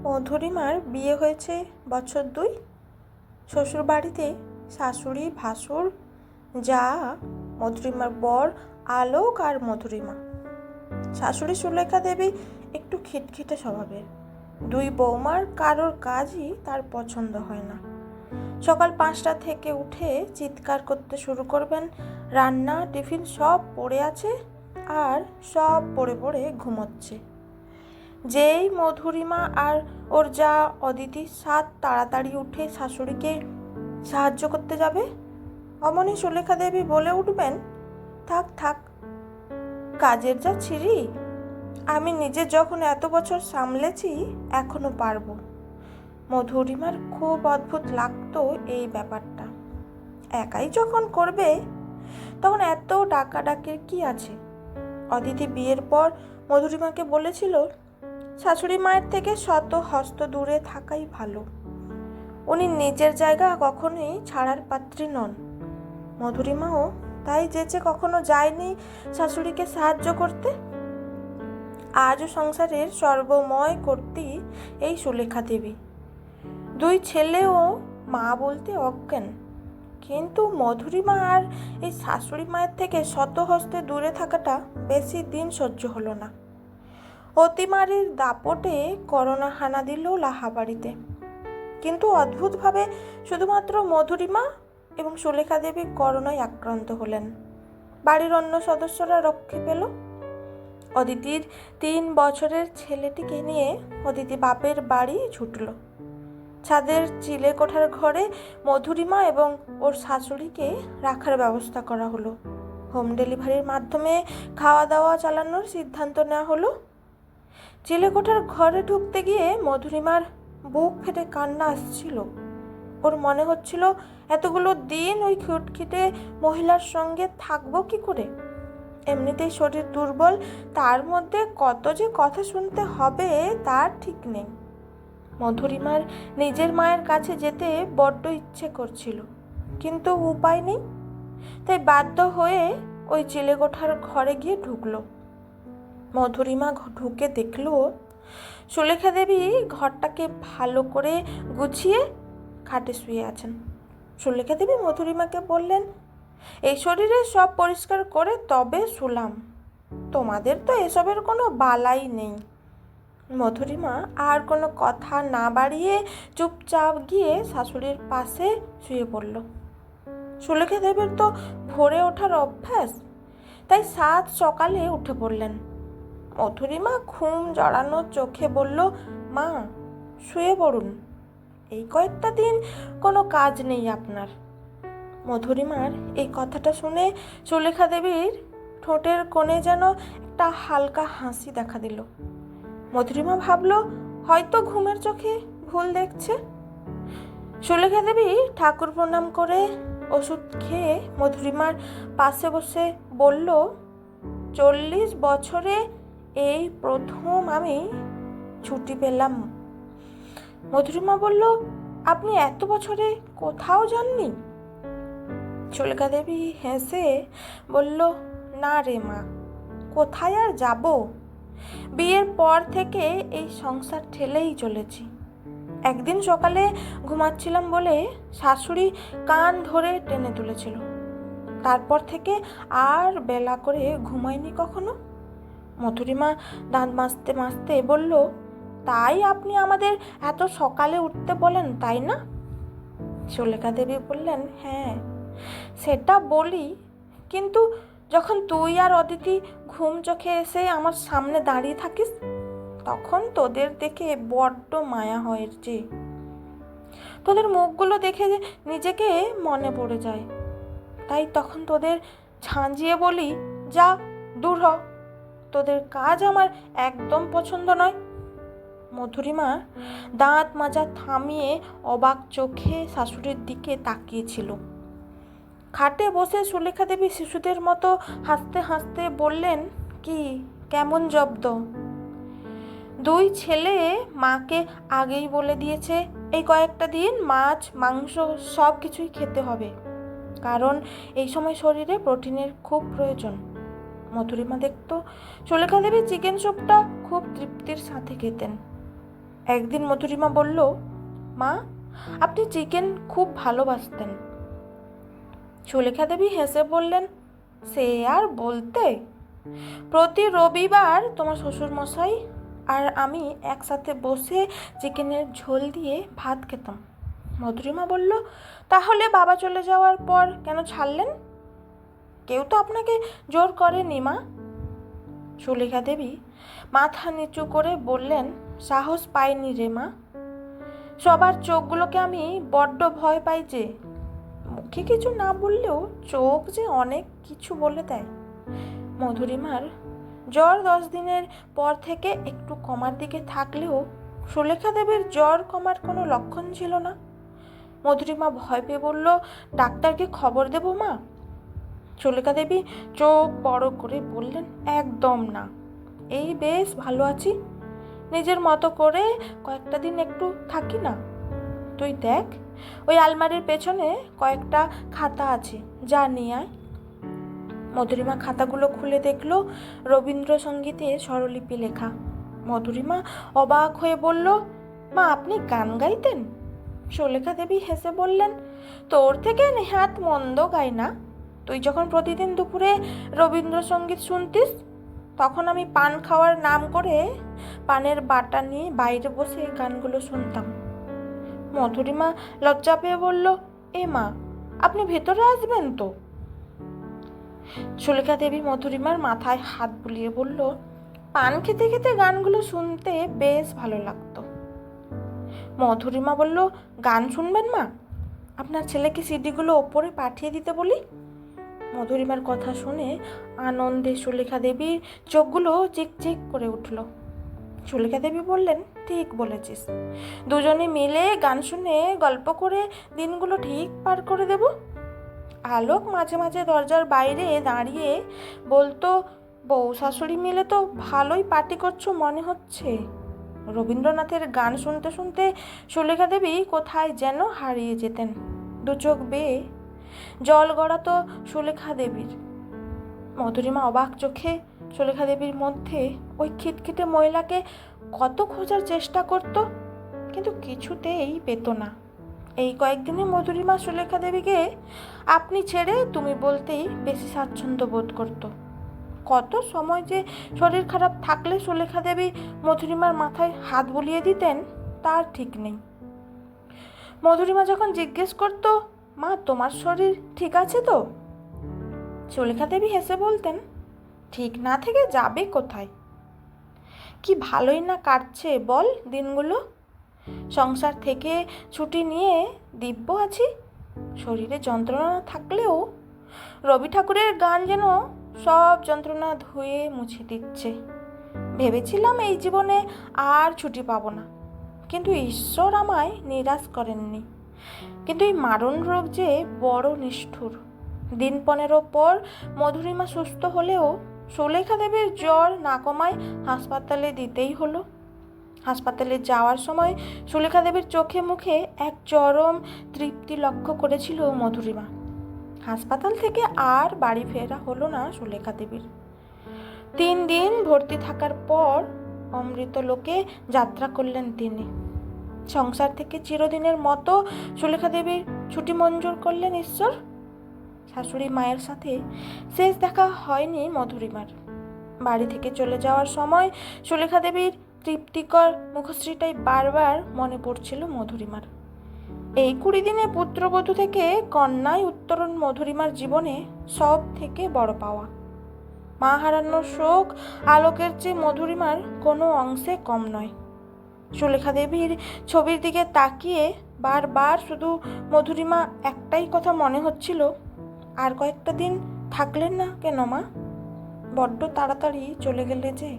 মধুরিমার বিয়ে হয়েছে বছর 2। শ্বশুর বাড়িতে শাশুড়ি, ভাসুর, যা, মধুরিমার বর আলোক আর মধুরিমা। শাশুড়ি সুলেখা দেবী একটু খিটখিটে স্বভাবের। 2 বৌমার কারোর কাজই তার পছন্দ হয় না। সকাল 5টা থেকে উঠে চিৎকার করতে শুরু করবেন, রান্না টিফিন সব পড়ে আছে আর সব পড়ে পড়ে ঘুমোচ্ছে। যেই মধুরিমা আর ওর যা অদিতি তাড়াতাড়ি উঠে শাশুড়িকে সাহায্য করতে যাবে, অমনি সুলেখা দেবী বলে উঠবেন, থাক থাক, কাজের যা ছিরি, আমি নিজে যখন এত বছর সামলেছি এখনো পারবো। মধুরিমার খুব অদ্ভুত লাগতো এই ব্যাপারটা। একাই যখন করবে তখন এত ডাকাডাকির কি আছে? অদিতি বিয়ের পর মধুরিমাকে বলেছিল, শাশুড়ি মায়ের থেকে শত হস্ত দূরে থাকাই ভালো। উনি নিজের জায়গা কখনোই ছাড়ার পাত্রী নন। মধুরিমাও তাই যেচে কখনো যায়নি শাশুড়িকে সাহায্য করতে। আজও সংসারের সর্বময় কর্ত্রী এই সুলেখা দেবী। 2 ছেলেও মা বলতে অজ্ঞান, কিন্তু মধুরিমা আর এই শাশুড়ি মায়ের থেকে শত হস্তে দূরে থাকাটা বেশি দিন সহ্য হলো না। অতিমারির দাপটে করোনা হানা দিল লাহাবাড়িতে, কিন্তু অদ্ভুতভাবে শুধুমাত্র মধুরিমা এবং সুলেখা দেবী করোনায় আক্রান্ত হলেন। বাড়ির অন্য সদস্যরা রক্ষে পেল। অদিতির 3 বছরের ছেলেটিকে নিয়ে অদিতি বাপের বাড়ি ছুটল। ছাদের চিলেকোঠার ঘরে মধুরিমা এবং ওর শাশুড়িকে রাখার ব্যবস্থা করা হলো। হোম ডেলিভারির মাধ্যমে খাওয়া দাওয়া চালানোর সিদ্ধান্ত নেওয়া হলো। চিলেকোঠার ঘরে ঢুকতে গিয়ে মধুরিমার বুক ফেটে কান্না আসছিল। ওর মনে হচ্ছিল, এতগুলো দিন ওই খিটখিটে মহিলার সঙ্গে থাকবো কি করে? এমনিতেই শরীর দুর্বল, তার মধ্যে কত যে কথা শুনতে হবে তার ঠিক নেই। মধুরিমার নিজের মায়ের কাছে যেতে বড্ড ইচ্ছে করছিল, কিন্তু উপায় নেই। তাই বাধ্য হয়ে ওই চিলেকোঠার ঘরে গিয়ে ঢুকলো। মধুরিমা ঢুকে দেখলো সুলেখা দেবী ঘরটাকে ভালো করে গুছিয়ে খাটে শুয়ে আছেন। সুলেখা দেবী মধুরিমাকে বললেন, এই শরীরে সব পরিষ্কার করে তবে শুলাম, তোমাদের তো এসবের কোনো বালাই নেই। মধুরিমা আর কোনো কথা না বাড়িয়ে চুপচাপ গিয়ে শাশুড়ির পাশে শুয়ে পড়ল। সুলেখা দেবীর তো ভোরে ওঠার অভ্যাস, তাই 7 সকালে উঠে পড়লেন। মধুরিমা ঘুম জড়ানো চোখে বলল, মা, শুয়ে পড়ুন, এই কয়েকটা দিন কোনো কাজ নেই আপনার। মধুরিমার এই কথাটা শুনে সুলেখা দেবীর ঠোঁটের কোণে যেন একটা হালকা হাসি দেখা দিল। মধুরিমা ভাবল, হয়তো ঘুমের চোখে ভুল দেখছে। সুলেখা দেবী ঠাকুর প্রণাম করে ওষুধ খেয়ে মধুরিমার পাশে বসে বলল, 40 বছরে এই প্রথম আমি ছুটি পেলাম। মধুরিমা বলল, আপনি এত বছরে কোথাও যাননি? সুলেখা দেবী হেসে বলল, না রে মা, কোথায় আর যাব? বিয়ের পর থেকে এই সংসার ঠেলেই চলেছি। একদিন সকালে ঘুমাচ্ছিলাম বলে শাশুড়ি কান ধরে টেনে তুলেছিল। তারপর থেকে আর বেলা করে ঘুমাইনি কখনো। মধুরিমা দাঁত মাজতে মাজতে বলল, তাই আপনি আমাদের এত সকালে উঠতে বলেন, তাই না? সুলেখা দেবী বললেন, হ্যাঁ, সেটা বলি, কিন্তু যখন তুই আর অদিতি ঘুম চোখে এসে আমার সামনে দাঁড়িয়ে থাকিস, তখন তোদের দেখে বড্ড মায়া হয় যে। তোদের মুখগুলো দেখে নিজেকে মনে পড়ে যায়, তাই তখন তোদের ঝাঁঝিয়ে বলি, যা দূর হ, তোদের কাজ আমার একদম পছন্দ নয়। মধুরিমা দাঁত মাজা থামিয়ে অবাক চোখে শাশুড়ির দিকে তাকিয়েছিল। খাটে বসে সুলেখা দেবী শিশুদের মতো হাসতে হাসতে বললেন, কি কেমন জব্দ? 2 ছেলে মাকে আগেই বলে দিয়েছে এই কয়েকটা দিন মাছ মাংস সব কিছুই খেতে হবে, কারণ এই সময় শরীরে প্রোটিনের খুব প্রয়োজন। মধুরিমা দেখত সুলেখা দেবী চিকেন স্যুপটা খুব তৃপ্তির সাথে খেতেন। একদিন মধুরিমা বলল, মা, আপনি চিকেন খুব ভালোবাসতেন। সুলেখা দেবী হেসে বললেন, সে আর বলতে, প্রতি রবিবার তোমার শ্বশুরমশাই আর আমি একসাথে বসে চিকেনের ঝোল দিয়ে ভাত খেতাম। মধুরিমা বলল, তাহলে বাবা চলে যাওয়ার পর কেন ছাড়লেন? কেউ তো আপনাকে জোর করেনি মা। সুলেখা দেবী মাথা নিচু করে বললেন, সাহস পাইনি রে মা। সবার চোখগুলোকে আমি বড্ড ভয় পাই যে। মুখে কিছু না বললেও চোখ যে অনেক কিছু বলে দেয়। মধুরিমার জ্বর 10 দিনের পর থেকে একটু কমার দিকে থাকলেও সুলেখা দেবীর জ্বর কমার কোনো লক্ষণ ছিল না। মধুরিমা ভয় পেয়ে বলল, ডাক্তারকে খবর দেব মা? সুলেখা দেবী চোখ বড় করে বললেন, একদম না, এই বেশ ভালো আছি, নিজের মতো করে কয়েকটা দিন একটু থাকি না। তুই দেখ, ওই আলমারির পেছনে কয়েকটা খাতা আছে, যা নিয়ে আয়। মধুরিমা খাতাগুলো খুলে দেখলো রবীন্দ্রসঙ্গীতের স্বরলিপি লেখা। মধুরিমা অবাক হয়ে বলল, মা, আপনি গান গাইতেন? সুলেখা দেবী হেসে বললেন, তোর থেকে নেহাত মন্দ গাই না। তুই যখন প্রতিদিন দুপুরে রবীন্দ্রসঙ্গীত শুনতিস, তখন আমি পান খাওয়ার নাম করে পানের বাটা নিয়ে বাইরে বসে গানগুলো শুনতাম। মধুরিমা লজ্জা পেয়ে বলল, এ মা, আপনি ভেতরে আসবেন তো? সুলেখা দেবী মধুরিমার মাথায় হাত বুলিয়ে বলল, পান খেতে খেতে গানগুলো শুনতে বেশ ভালো লাগতো। মধুরিমা বলল, গান শুনবেন মা? আপনার ছেলেকে সিডিগুলো ওপরে পাঠিয়ে দিতে বলি। মধুরিমার কথা শুনে আনন্দে সুলেখা দেবীর চোখগুলো চিকচিক করে উঠল। সুলেখা দেবী বললেন, ঠিক বলেছিস, দুজনে মিলে গান শুনে গল্প করে দিনগুলো ঠিক পার করে দেব। আলোক মাঝে মাঝে দরজার বাইরে দাঁড়িয়ে বলতো, বউ শাশুড়ি মিলে তো ভালোই পার্টি করছো মনে হচ্ছে। রবীন্দ্রনাথের গান শুনতে শুনতে সুলেখা দেবী কোথায় যেন হারিয়ে যেতেন। দু চোখ বেয়ে জল গড়াতো সুলেখা দেবীর। মধুরিমা অবাক চোখে সুলেখা দেবীর মধ্যে ওই খিটখিটে মহিলাকে কত খোঁজার চেষ্টা করত, কিন্তু কিছুতেই পেত না। এই কয়েকদিনে মধুরিমা সুলেখা দেবীকে আপনি ছেড়ে তুমি বলতেই বেশি স্বাচ্ছন্দ্য বোধ করত। কত সময় যে শরীর খারাপ থাকলে সুলেখা দেবী মধুরিমার মাথায় হাত বুলিয়ে দিতেন তার ঠিক নেই। মধুরিমা যখন জিজ্ঞেস করত, মা, তোমার শরীর ঠিক আছে তো? সুলেখা দেবী হেসে বলতেন, ঠিক না থেকে যাবে কোথায়? কি ভালোই না কাটছে বল দিনগুলো। সংসার থেকে ছুটি নিয়ে দিব্য আছি। শরীরে যন্ত্রণা থাকলেও রবি ঠাকুরের গান যেন সব যন্ত্রণা ধুয়ে মুছে দিচ্ছে। ভেবেছিলাম এই জীবনে আর ছুটি পাবো না, কিন্তু ঈশ্বর আমায় নিরাশ করেননি। কিন্তু এই মারণ রোগ যে বড় নিষ্ঠুর। দিন 15 পর মধুরিমা সুস্থ হলেও সুলেখা দেবীর জ্বর না কমায় হাসপাতালে দিতেই হলো। হাসপাতালে যাওয়ার সময় সুলেখা দেবীর চোখে মুখে এক চরম তৃপ্তি লক্ষ্য করেছিল মধুরিমা। হাসপাতাল থেকে আর বাড়ি ফেরা হলো না সুলেখা দেবীর। 3 দিন ভর্তি থাকার পর অমৃতলোকে যাত্রা করলেন তিনি। সংসার থেকে চিরদিনের মতো সুলেখা দেবীর ছুটি মঞ্জুর করলেন ঈশ্বর। শাশুড়ি মায়ের সাথে শেষ দেখা হয়নি মধুরিমার। বাড়ি থেকে চলে যাওয়ার সময় সুলেখা দেবীর তৃপ্তিকর মুখশ্রীটাই বারবার মনে পড়ছিল মধুরিমার। এই 20 দিনে পুত্রবধূ থেকে কন্যায় উত্তরণ মধুরিমার জীবনে সব থেকে বড় পাওয়া। মা হারানোর শোক আলোকের চেয়ে মধুরিমার কোনো অংশে কম নয়। সুলেখা দেবীর ছবির দিকে তাকিয়ে বারবার শুধু মধুরিমা একটাই কথা মনে হচ্ছিল, আর কয়েকটা দিন থাকলেন না কেন মা? বড্ড তাড়াতাড়ি চলে গেলে যে।